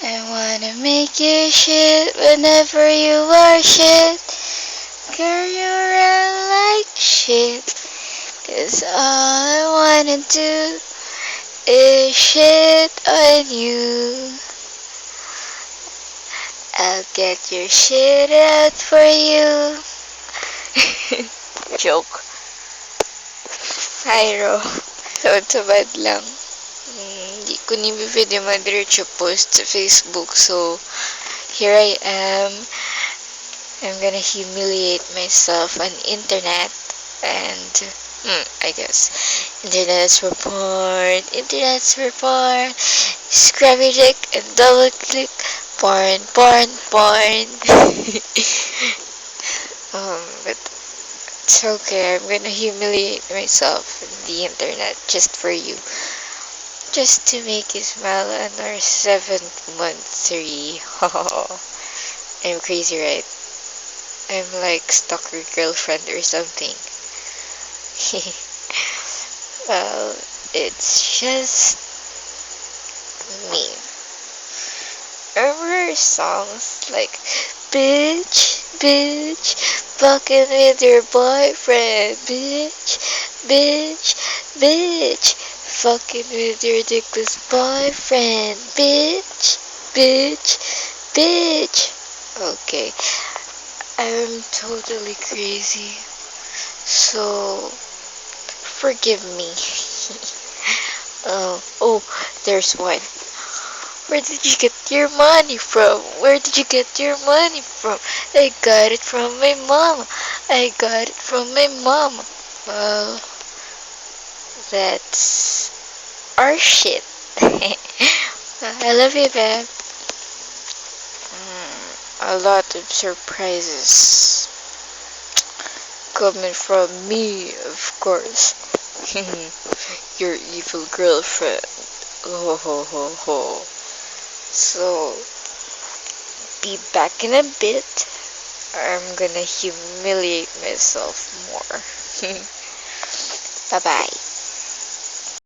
I wanna make you shit whenever you are shit. Carry you around like shit. 'Cause all I wanna do is shit on you. I'll get your shit out for you. Joke. Hi, Ro. Tamad lang. Hindi ko ni video madiretso post sa Facebook. So, here I am. I'm gonna humiliate myself on internet. And, I guess. Internet's for porn. Internet's for porn. Scrubby dick and double click. Porn, porn, porn. But it's okay. I'm gonna humiliate myself on the internet just for you. Just to make you smile on our 7th month 3. I'm crazy, right? I'm like stalker girlfriend or something. Well, it's just me. Remember songs like bitch, bitch, fucking with your boyfriend, bitch, bitch, bitch, fucking with your dickless boyfriend, bitch, bitch, bitch. Okay, I'm totally crazy, so forgive me. Oh, there's one. Where did you get your money from? Where did you get your money from? I got it from my mom. I got it from my mom. Well, that's our shit. I love you, babe. A lot of surprises coming from me, of course. Your evil girlfriend. Ho ho ho ho. So, be back in a bit. I'm gonna humiliate myself more. Bye bye.